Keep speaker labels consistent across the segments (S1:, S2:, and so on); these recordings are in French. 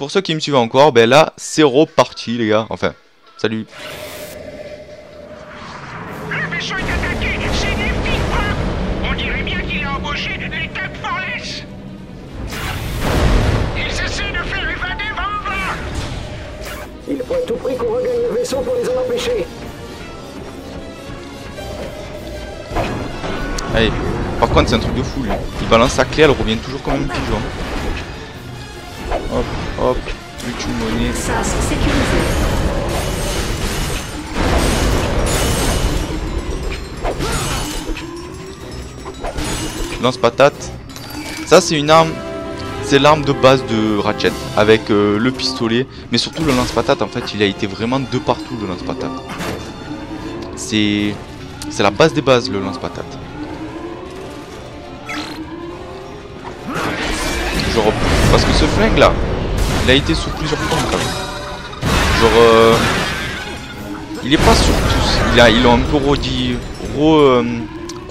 S1: pour ceux qui me suivent encore, ben là, c'est reparti les gars. Enfin, salut.
S2: Le vaisseau est attaqué, c'est des petits points. On dirait bien qu'il a embauché les Tug Forless. Ils essaient de faire évader Vamba.
S3: Il faut à tout prix qu'on regagne le vaisseau pour les en empêcher.
S1: Allez, par contre c'est un truc de fou lui. Il balance sa clé, elle revient toujours comme un pigeon. Hop, hop, plus une monnaie.
S4: Ça, c'est sécurisé.
S1: Lance-patate. Ça c'est une arme. C'est l'arme de base de Ratchet. Avec le pistolet. Mais surtout le lance-patate en fait il a été vraiment de partout le lance-patate. C'est la base des bases le lance-patate. Genre, parce que ce flingue là, il a été sous plusieurs formes quand même. Genre, il est pas sur tous. Il a un peu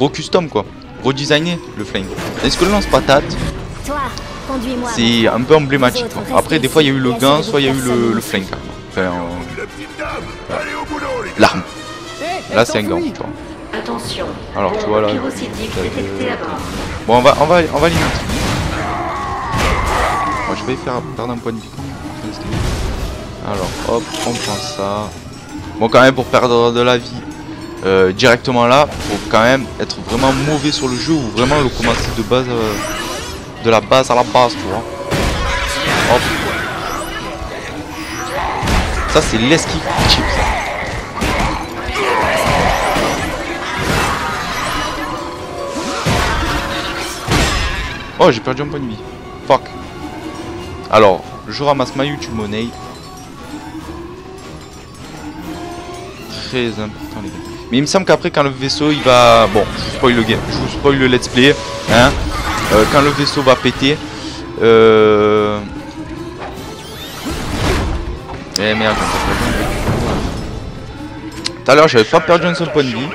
S1: custom quoi. Redesigné le flingue. Est-ce que le lance-patate, c'est un peu emblématique. Après, des fois il y a eu le gant, soit il y a eu le flingue. Enfin, l'arme. Là c'est un gant, tu vois.
S4: Attention.
S1: Alors tu vois là. Bon, on va limiter. Bon, je vais faire perdre un point de vie. Alors hop, on prend ça. Bon, quand même pour perdre de la vie directement là, faut quand même être vraiment mauvais sur le jeu ou vraiment le commencer de base, de la base à la base, tu vois. Hop. Ça c'est l'esquive cheap ça. Oh, j'ai perdu un point de vie. Fuck. Alors, je ramasse ma YouTube money. Très important les gars. Mais il me semble qu'après quand le vaisseau il va... Bon, je vous spoil le game, je vous spoil le let's play. Hein. Quand le vaisseau va péter... Eh merde, tout à l'heure j'avais pas perdu un seul point de vie.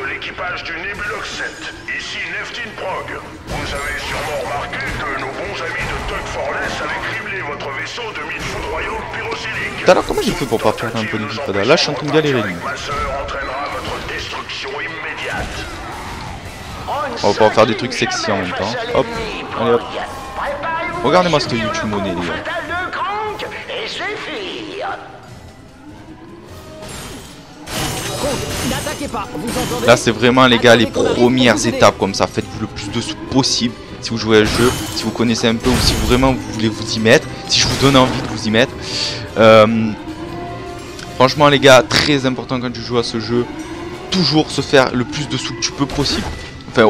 S1: Alors comment j'ai fait pour pas perdre un peu de vie? Là je suis en train de galérer. On va pouvoir faire des trucs sexy en même temps. Hop, allez hop. Regardez-moi cette YouTube monnaie les gars. Là c'est vraiment les gars les premières étapes comme ça. Faites-vous le plus de sous possible. Si vous jouez à ce jeu, si vous connaissez un peu ou si vraiment vous voulez vous y mettre, si je vous donne envie de vous y mettre. Franchement les gars, très important quand tu joues à ce jeu, toujours se faire le plus de sous que tu peux possible. Enfin,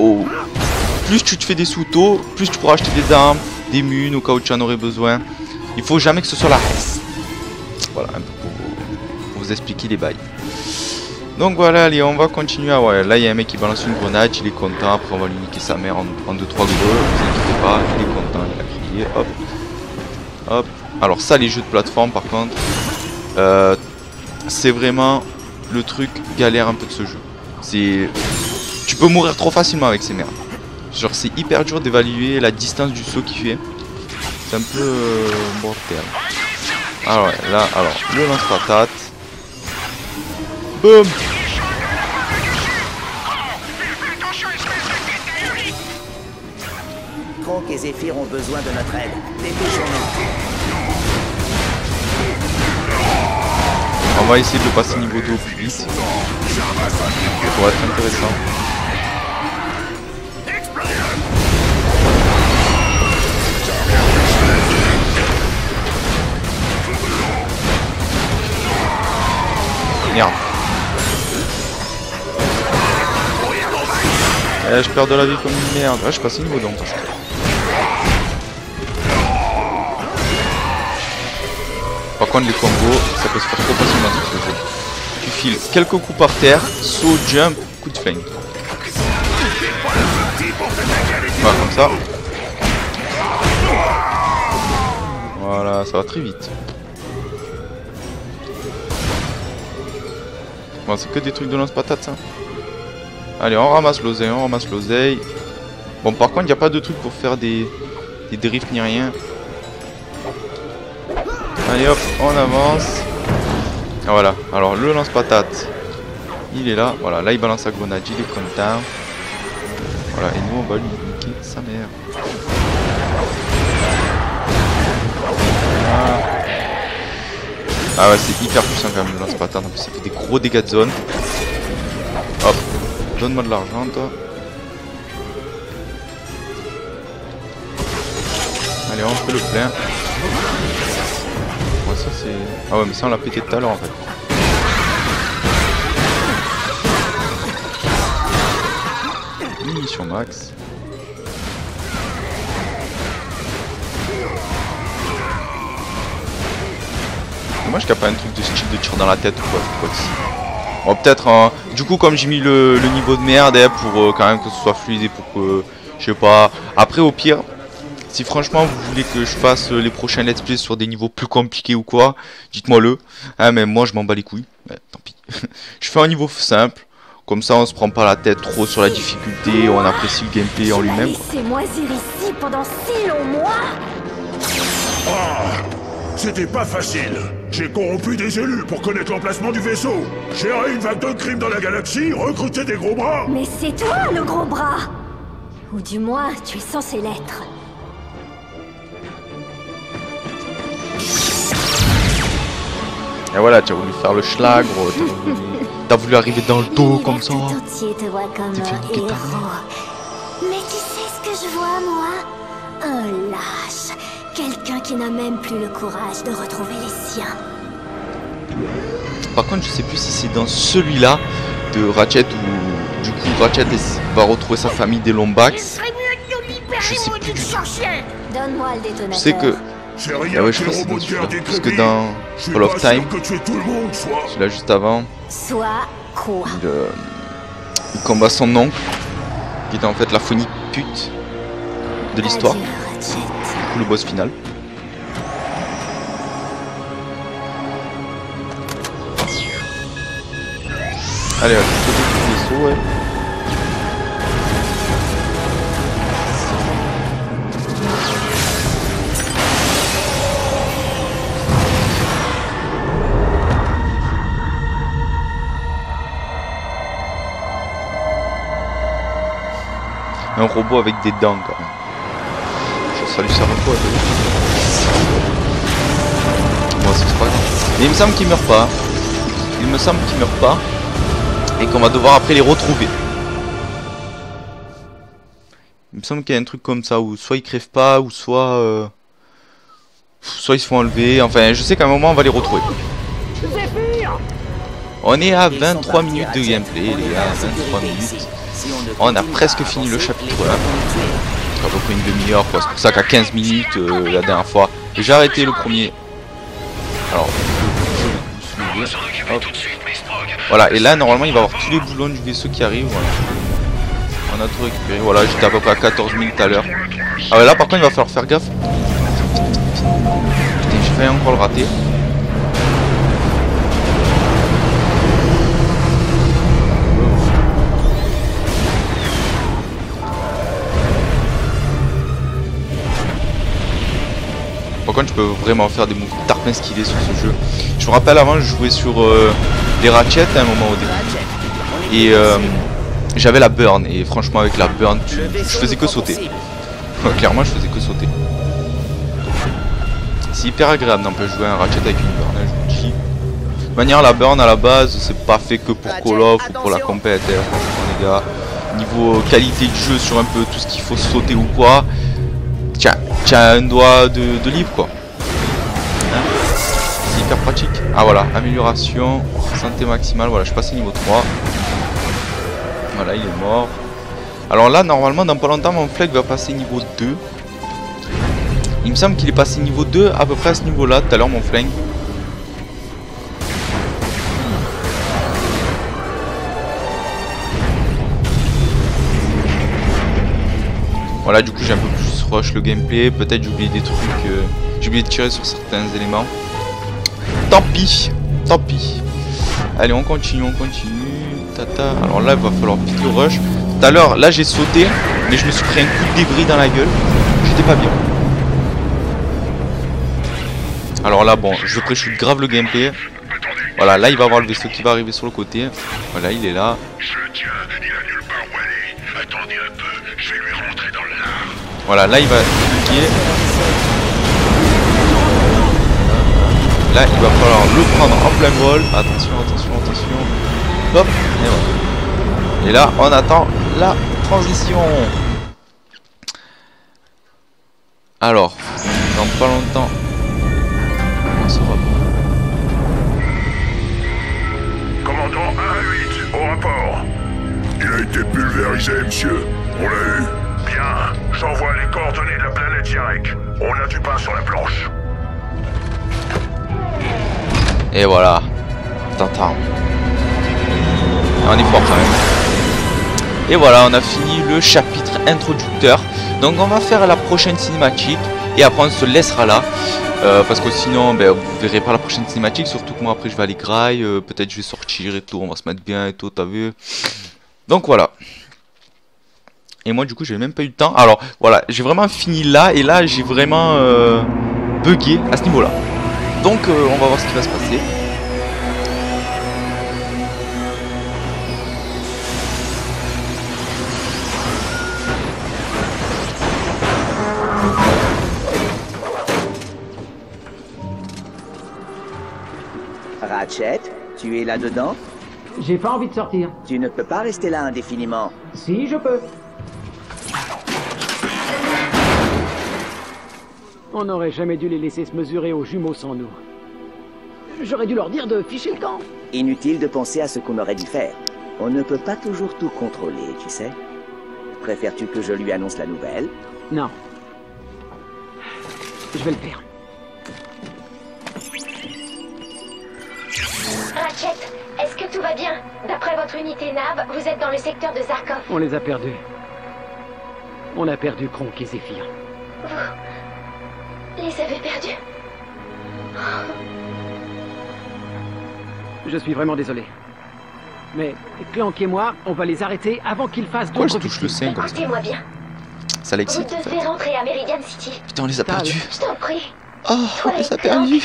S1: plus tu te fais des sous tôt, plus tu pourras acheter des armes, des munes au cas où tu en aurais besoin. Il faut jamais que ce soit la reste. Voilà, un peu pour vous expliquer les bails. Donc voilà, allez, on va continuer. Ah ouais, là il y a un mec qui balance une grenade, il est content. Après on va lui niquer sa mère en 2-3 greux. Vous inquiétez pas, il est content, il a crié. Hop, hop. Alors ça, les jeux de plateforme par contre, c'est vraiment le truc galère un peu de ce jeu. C'est, tu peux mourir trop facilement avec ces merdes. Genre c'est hyper dur d'évaluer la distance du saut qu'il fait. C'est un peu mortel. Ah ouais, là, alors le lance-patate. Boum.
S5: Croc et Zephyr ont besoin de notre aide. Dépêchons-nous.
S1: On va essayer de passer niveau 2 au plus vite. Ça pourrait être intéressant. Merde. Je perds de la vie comme une merde. Ah, je passe niveau donc. Par contre les combos, ça peut se faire trop facilement sur ce jeu. Tu files quelques coups par terre, saut, jump, coup de flingue. Voilà, comme ça. Voilà, ça va très vite. Bon, c'est que des trucs de lance-patate ça. Allez, on ramasse l'oseille, on ramasse l'oseille. Bon, par contre, il n'y a pas de truc pour faire des drifts ni rien. Allez hop, on avance. Ah, voilà, alors le lance-patate, il est là. Voilà, là il balance sa grenade, il est content. Voilà, et nous on va lui niquer sa mère. Ah ouais, c'est hyper puissant quand même le lance-patate. En plus, ça fait des gros dégâts de zone. Hop, donne-moi de l'argent, toi. Allez, on fait le plein. Ouais, ça c'est. Ah ouais, mais ça on l'a pété tout à l'heure en fait. Mission max. Dommage qu'il n'y a pas un truc de style de tir dans la tête ou quoi ici. Bon, peut-être, hein, du coup, comme j'ai mis le niveau de merde pour quand même que ce soit fluide et pour que, je sais pas. Après, au pire, si franchement vous voulez que je fasse les prochains let's play sur des niveaux plus compliqués ou quoi, dites-moi le. Hein, mais moi, je m'en bats les couilles. Ouais, tant pis. Je fais un niveau simple. Comme ça, on se prend pas la tête trop sur la difficulté, on apprécie le gameplay en lui-même.
S4: Laissez-moi ici pendant si longs mois.
S6: C'était pas facile. J'ai corrompu des élus pour connaître l'emplacement du vaisseau. Géré une vague de crimes dans la galaxie, recruté des gros bras.
S4: Mais c'est toi le gros bras. Ou du moins, tu es censé l'être.
S1: Et voilà, tu as voulu faire le schlag, gros. T'as voulu arriver dans le dos comme ça.
S4: Tout entier te voit comme un héros. Mais tu sais ce que je vois, moi? Un lâche. Quelqu'un qui n'a même plus le courage de retrouver les siens.
S1: Par contre, je sais plus si c'est dans celui-là de Ratchet où du coup Ratchet va retrouver sa famille des Lombax. Je sais plus du tout.
S4: Donne-moi le détonateur.
S1: Je sais que. Ah ouais, je pense que c'est dans celui-là. Parce que dans Call of Time, celui-là juste avant,
S4: Soit quoi?
S1: il combat son oncle, qui était en fait la phonie pute de l'histoire.
S4: Adieu, Ratchet.
S1: Du coup, le boss final. Allez, je vais sauter tout le vaisseau, ouais. Un robot avec des dents quand même. Ça lui sert à quoi? Bon, c'est pas grave. Mais il me semble qu'il meurt pas. Il me semble qu'il meurt pas. Et qu'on va devoir après les retrouver. Il me semble qu'il y a un truc comme ça où soit ils crèvent pas ou soit soit ils se font enlever. Enfin, je sais qu'à un moment on va les retrouver. On est à 23 minutes de gameplay, les gars. 23 minutes. On a presque fini le chapitre 1. À peu près une demi-heure quoi. C'est pour ça qu'à 15 minutes la dernière fois. J'ai arrêté le premier. Alors, hop. Voilà, et là normalement il va y avoir tous les boulons du vaisseau qui arrivent. Voilà. On a tout récupéré. Voilà, j'étais à peu près à 14 minutes tout à l'heure. Ah ouais, là par contre il va falloir faire gaffe. Putain, j'ai failli encore le rater. Par contre, je peux vraiment faire des moves tarpin stylés sur ce jeu. Je me rappelle avant, je jouais sur les Ratchet à un moment au début. Et j'avais la burn. Et franchement, avec la burn, je faisais que sauter. Clairement, je faisais que sauter. C'est hyper agréable d'en jouer un Ratchet avec une burn, hein, je vous dis. De toute manière, la burn à la base, c'est pas fait que pour Call of ou pour la compète. Hein, franchement, les gars. Niveau qualité de jeu sur un peu tout ce qu'il faut sauter ou quoi. Tiens, un doigt de livre quoi. Hein, c'est hyper pratique. Ah voilà, amélioration, santé maximale. Voilà, je suis passé niveau 3. Voilà, il est mort. Alors là, normalement, dans pas longtemps, mon flag va passer niveau 2. Il me semble qu'il est passé niveau 2 à peu près à ce niveau-là. Tout à l'heure, mon flingue. Voilà, du coup j'ai un peu plus rush le gameplay, peut-être j'ai oublié des trucs, j'ai oublié de tirer sur certains éléments. Tant pis, tant pis. Allez, on continue, tata. Alors là, il va falloir vite le rush. Tout à l'heure, là j'ai sauté, mais je me suis pris un coup de débris dans la gueule. J'étais pas bien. Alors là, bon, je pré-shoot grave le gameplay. Voilà, là il va avoir le vaisseau qui va arriver sur le côté. Voilà, il est là.
S6: Je le tiens, il a nulle part où aller. Attendez un peu, je vais lui rentrer dans le lard.
S1: Voilà, là il va cliquer. Là il va falloir le prendre en plein vol. Attention, attention, attention. Hop, et voilà. Et là on attend la transition. Alors, dans pas longtemps. On se revoit.
S6: Commandant 1-8, au rapport. Il a été pulvérisé, monsieur. On l'a eu. Bien, j'envoie les coordonnées de la planète Yarek. On a du pain sur la planche.
S1: Et voilà. Tintin. On est fort quand même. Et voilà, on a fini le chapitre introducteur. Donc on va faire la prochaine cinématique. Et après on se laissera là. Parce que sinon ben, vous verrez pas la prochaine cinématique. Surtout que moi après je vais aller graille. Peut-être je vais sortir et tout. On va se mettre bien et tout, t'as vu. Donc voilà. Et moi du coup j'ai même pas eu le temps. Alors voilà, j'ai vraiment fini là. Et là j'ai vraiment bugué à ce niveau là. Donc on va voir ce qui va se passer.
S5: Ratchet, tu es là-dedans?
S3: J'ai pas envie de sortir.
S5: Tu ne peux pas rester là indéfiniment.
S3: Si, je peux. On n'aurait jamais dû les laisser se mesurer aux jumeaux sans nous. J'aurais dû leur dire de ficher le camp.
S5: Inutile de penser à ce qu'on aurait dû faire. On ne peut pas toujours tout contrôler, tu sais. Préfères-tu que je lui annonce la nouvelle?
S3: Non. Je vais le faire.
S4: Ratchet, est-ce que tout va bien? D'après votre unité nav, vous êtes dans le secteur de Zarkov.
S3: On les a perdus. On a perdu Kronk et Zephyr.
S4: Vous les avez perdus?
S3: Je suis vraiment désolé. Mais Clank et moi, on va les arrêter avant qu'ils fassent
S1: Pourquoi je
S3: d'autres
S1: touche le
S3: victimes.
S1: sein comme ça?
S4: Écoutez-moi bien.
S1: Ça
S4: Vous
S1: l'excite en
S4: devez
S1: fait.
S4: rentrer à Meridian City.
S1: Putain on les a
S3: Tal.
S1: perdus.
S4: Je t'en prie.
S1: Oh
S4: Toi
S1: on les
S4: et
S1: a perdus.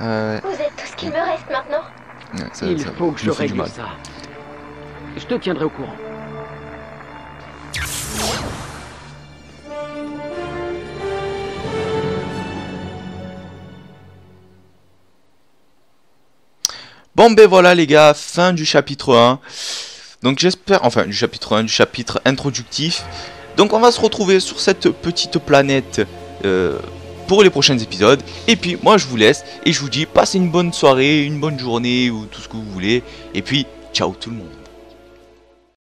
S4: Vous êtes tout ce qu'il me reste maintenant.
S1: Ouais, ça,
S3: Il
S1: ça
S3: faut que je
S1: me fait du
S3: règle
S1: mal.
S3: ça. Je te tiendrai au courant.
S1: Bon ben voilà les gars, fin du chapitre 1. Donc j'espère, enfin du chapitre 1, du chapitre introductif. Donc on va se retrouver sur cette petite planète pour les prochains épisodes. Et puis moi je vous laisse et je vous dis passez une bonne soirée, une bonne journée ou tout ce que vous voulez. Et puis ciao tout le monde.